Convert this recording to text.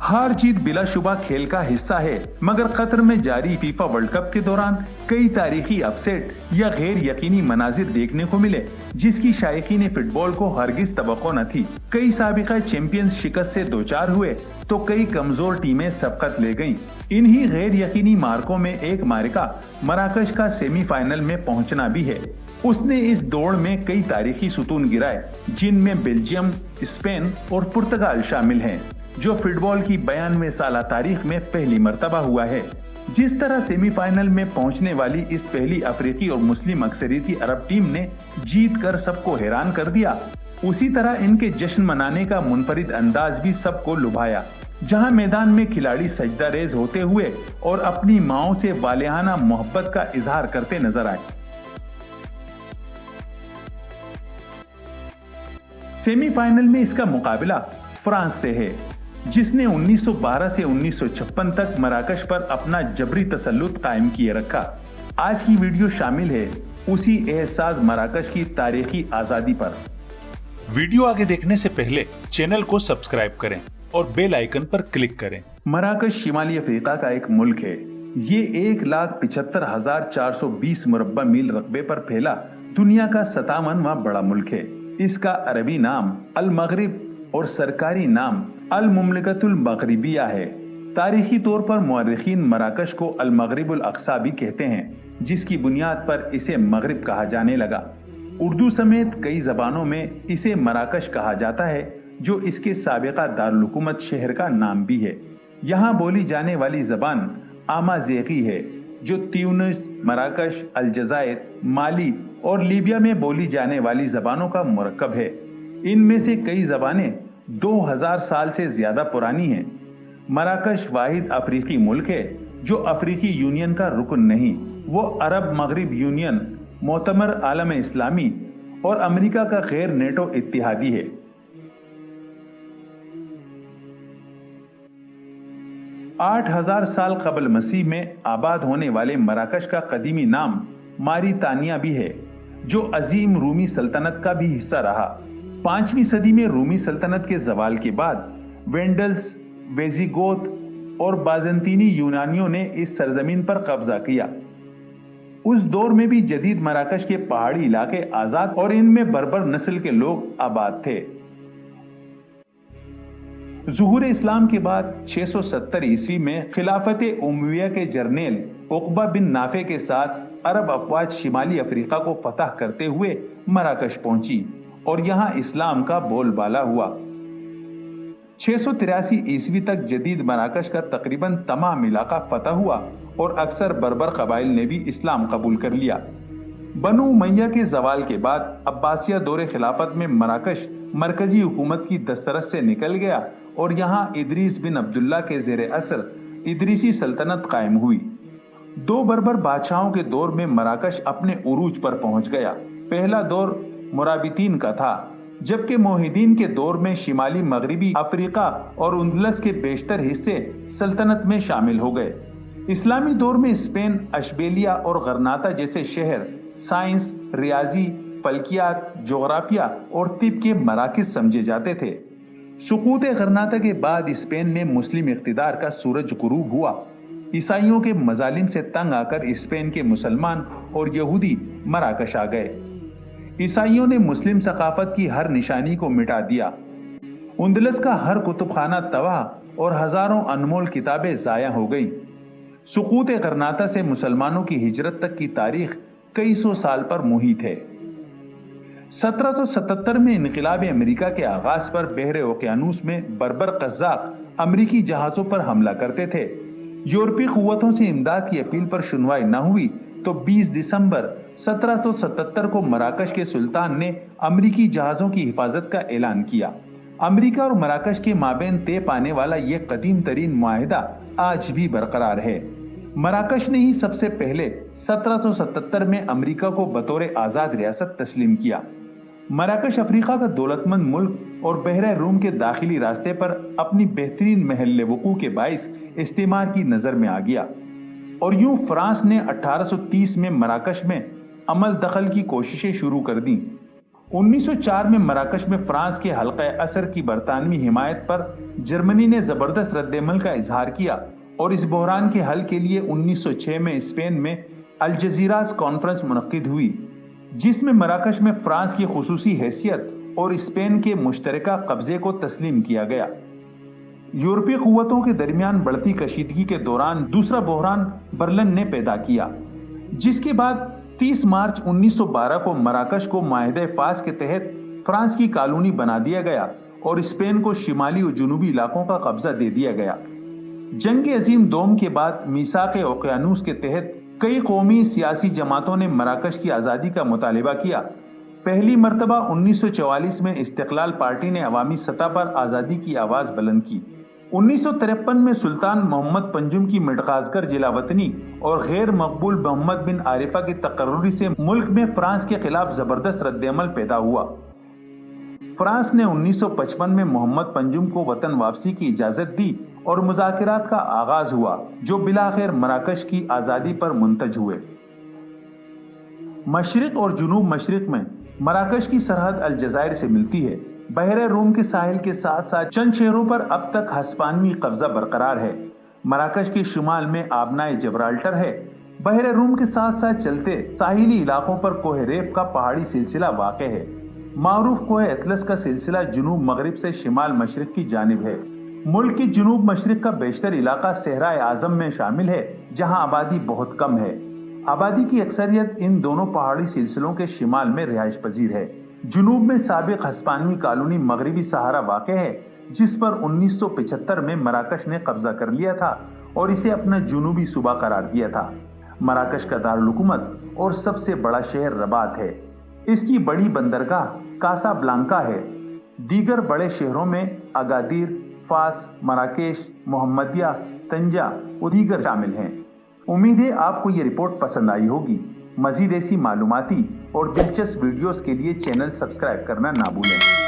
हार जीत बिलाशुबा खेल का हिस्सा है, मगर कतर में जारी फीफा वर्ल्ड कप के दौरान कई तारीखी अपसेट या गैर यकीनी मनाजिर देखने को मिले, जिसकी शायकीन फुटबॉल को हरगिज तवक्को न थी। कई साबिका चैंपियंस शिकस्त से दोचार हुए तो कई कमजोर टीमें सबकत ले गईं। इन्हीं गैर यकीनी मार्कों में एक मार्का मराकश का सेमीफाइनल में पहुंचना भी है। उसने इस दौड़ में कई तारीखी सुतून गिराए, जिनमें बेल्जियम, स्पेन और पुर्तगाल शामिल हैं, जो फुटबॉल की 92 साल तारीख में पहली मर्तबा हुआ है। जिस तरह सेमीफाइनल में पहुंचने वाली इस पहली अफ्रीकी और मुस्लिम अक्सरियती अरब टीम ने जीत कर सबको हैरान कर दिया, उसी तरह इनके जश्न मनाने का मुनफरिद अंदाज भी सबको लुभाया। जहां मैदान में खिलाड़ी सजदा रेज होते हुए और अपनी माओं से वालिहाना मोहब्बत का इजहार करते नजर आए। सेमीफाइनल में इसका मुकाबला फ्रांस से है, जिसने 1912 से 1956 तक मराकश पर अपना जबरी तसल्लुत कायम किए रखा। आज की वीडियो शामिल है उसी एहसास मराकश की तारीखी आजादी पर। वीडियो आगे देखने से पहले चैनल को सब्सक्राइब करें और बेल आइकन पर क्लिक करें। मराकश शिमाली अफ्रीका का एक मुल्क है। ये 1,75,420 मुरब्बा मील रकबे पर फैला दुनिया का 57वां बड़ा मुल्क है। इसका अरबी नाम अल मगरिब और सरकारी नाम अल मुमलिकतुल मगरिबिया है। तारीखी तौर पर मुअर्रिखीन मराकश को अल मगरिबुल अक्सा भी कहते हैं, जिसकी बुनियाद पर इसे मगरिब कहा जाने लगा। उर्दू समेत कई जबानों में इसे मराकश कहा जाता है, जो इसके साबिका दारुल हुकूमत शहर का नाम भी है। यहाँ बोली जाने वाली जबान अमाज़ेगी है, जो त्यूनिस, मराकश, अलजायर, माली और लीबिया में बोली जाने वाली जबानों का मुरक्कब है। इनमें से कई जबानें 2000 साल से ज्यादा पुरानी हैं। मराकश वाहिद अफ्रीकी मुल्क है जो अफ्रीकी यूनियन का रुकन नहीं, वो अरब मगरिब यूनियन, मोतमर आलम इस्लामी और अमेरिका का गैर नेटो इत्तिहादी है। आठ 8000 साल कबल मसीह में आबाद होने वाले मराकश का कदीमी नाम मारितानिया भी है, जो अजीम रूमी सल्तनत का भी हिस्सा रहा। 5वीं सदी में रूमी सल्तनत के जवाल के बाद वेंडल्स, वेजिगोथ और बाज़ंतीनी यूनानियों ने इस सरजमीन पर कब्जा किया। उस दौर में भी जदीद मराकश के पहाड़ी इलाके आजाद और इनमें बर्बर नस्ल के लोग आबाद थे। ज़ुहूर इस्लाम के बाद 670 ईस्वी में खिलाफत उमविया के जर्नेल उक़बा बिन नाफे के साथ अरब अफवाज शिमाली अफ्रीका को फतह करते हुए मराकश पहुंची और यहां इस्लाम का बोलबाला हुआ। 683 ईस्वी तक जदीद मराकश का तकरीबन तमाम इलाका फतह हुआ और अक्सर बर्बर कबाइल ने भी इस्लाम कबूल कर लिया। बनु उमय्या के जवाल के बाद अब्बासिया दौरे खिलाफत में मराकश मरकजी हुकूमत की दस्तरस से निकल गया और यहाँ इदरीस बिन अब्दुल्ला के ज़ेरे असर इदरीसी सल्तनत कायम हुई। 2 बर्बर बादशाहों के दौर में मराकश अपने उरूज पर पहुंच गया। पहला दौर मुराबितीन का था, जबकि मोहिदीन के दौर में शिमाली मगरिबी अफ्रीका और उंदलस के बेशतर हिस्से सल्तनत में शामिल हो गए। इस्लामी दौर में स्पेन, अशबेलिया और गरनाता जैसे शहर साइंस, रियाजी, फल्कियात, जोग्राफिया और तिब के मराकिज समझे जाते थे। सुकूत गरनाता के बाद स्पेन में मुस्लिम इक़्तिदार का सूरज गुरूब हुआ। ईसाइयों के मजालिम से तंग आकर स्पेन के मुसलमान और यहूदी मराकश आ गए। ईसाइयों ने मुस्लिम सकाफत की हर निशानी को मिटा दिया। उंदलस का हर कुतुबखाना तबाह और हजारों अनमोल किताबें जाया हो गई। सुकूत गरनाता से मुसलमानों की हिजरत तक की तारीख कई सौ साल पर मुहित है। 1777 में इनक़िलाब अमेरिका के आगाज पर बहरे ओकियानूस में बर्बर कज़्ज़ाक़ अमरीकी जहाजों पर हमला करते थे। यूरोपीय कुव्वतों से इमदाद की अपील पर सुनवाई न हुई तो 20 दिसंबर 1777 को मराकश के सुल्तान ने अमरीकी जहाजों की हिफाजत का ऐलान किया। अमरीका और मराकश के माबेन तय पाने वाला यह कदीम तरीन मुआहिदा आज भी बरकरार है। मराकश ने ही सबसे पहले 1777 में अमरीका को बतौर आजाद रियासत तस्लीम किया। मराकश अफ्रीका का दौलतमंद मुल्क और बहरे रूम के दाखिली रास्ते पर अपनी बेहतरीन महल वकूअ के बाइस इस्तेमार की नजर में आ गया और यूं फ्रांस ने 1830 में मराकश में अमल दखल की कोशिशें शुरू कर दी। 1904 में मराकश में फ्रांस के हल्का असर की बरतानवी हिमायत पर जर्मनी ने जबरदस्त रद्देमल का इजहार किया और इस बहरान के हल के लिए 1906 में स्पेन में अल्जजीरास कॉन्फ्रेंस मुनक्किद हुई, जिसमें मराकश में फ्रांस की खुसूसी हैसियत और स्पेन के मुश्तरका कब्जे को तस्लीम किया गया। यूरोपीय कुव्वतों के दरमियान बढ़ती कशीदगी के दौरान दूसरा बहरान बर्लिन ने पैदा किया, जिसके बाद 30 मार्च 1912 को मराकश को माहिदे फास के तहत फ्रांस की कॉलोनी बना दिया गया और स्पेन को शिमाली और जुनूबी इलाकों का कब्जा दे दिया गया। जंग अजीम दोम के बाद मीसाक ओकियानूस के तहत कई कौमी सियासी जमातों ने मराकश की आज़ादी का मुतालिबा किया। पहली मर्तबा 1944 में इस्तिकलाल पार्टी ने अवामी सतह पर आज़ादी की आवाज़ बुलंद की। 1953 में सुल्तान मोहम्मद पंजुम की मिडगाजकर जिलावतनी और गैर मकबूल मोहम्मद बिन आरिफा की तकर्रुरी से मुल्क में फ्रांस के खिलाफ जबरदस्त रद्देमल पैदा हुआ। फ्रांस ने 1955 में मोहम्मद पंजुम को वतन वापसी की इजाजत दी और मुज़ाकिरात का आगाज हुआ, जो बिलाखिर मराकश की आज़ादी पर मुंतज हुए। मशरिक और जुनूब मशरिक में मराकश की सरहद अलजायर से मिलती है। बहरे रूम के साहिल के साथ साथ चंद शहरों पर अब तक हस्पानवी कब्जा बरकरार है। मराकश के शुमाल में आबनाए जबराल्टर है। बहरे रूम के साथ साथ चलते साहिली इलाकों पर कोह रेफ का पहाड़ी सिलसिला वाक़ है। मारूफ कोह अतलस का सिलसिला जुनूब मगरिब से शिमाल मशरिक की जानिब है। मुल्क की जुनूब मशरिक का बेशतर इलाका सहराए आजम में शामिल है, जहां आबादी बहुत कम है। आबादी की अक्सरियत इन दोनों पहाड़ी सिलसिलों के शिमाल में रिहाइश पजीर है। जुनूब में साबिक हस्पानवी कॉलोनी मगरिबी सहारा वाक़ है, जिस पर 1975 में मराकश ने कब्जा कर लिया था और इसे अपना जुनूबी सूबा करार दिया था। मराकश का दारुल हुकूमत और सबसे बड़ा शहर रबात है। इसकी बड़ी बंदरगाह कासा ब्लांका है। दीगर बड़े शहरों में अगादिर, फास, मराकेश, मोहम्मदिया, तंजा और दीगर शामिल हैं। उम्मीद है आपको ये रिपोर्ट पसंद आई होगी। मजीद ऐसी मालूमाती और दिलचस्प वीडियोस के लिए चैनल सब्सक्राइब करना ना भूलें।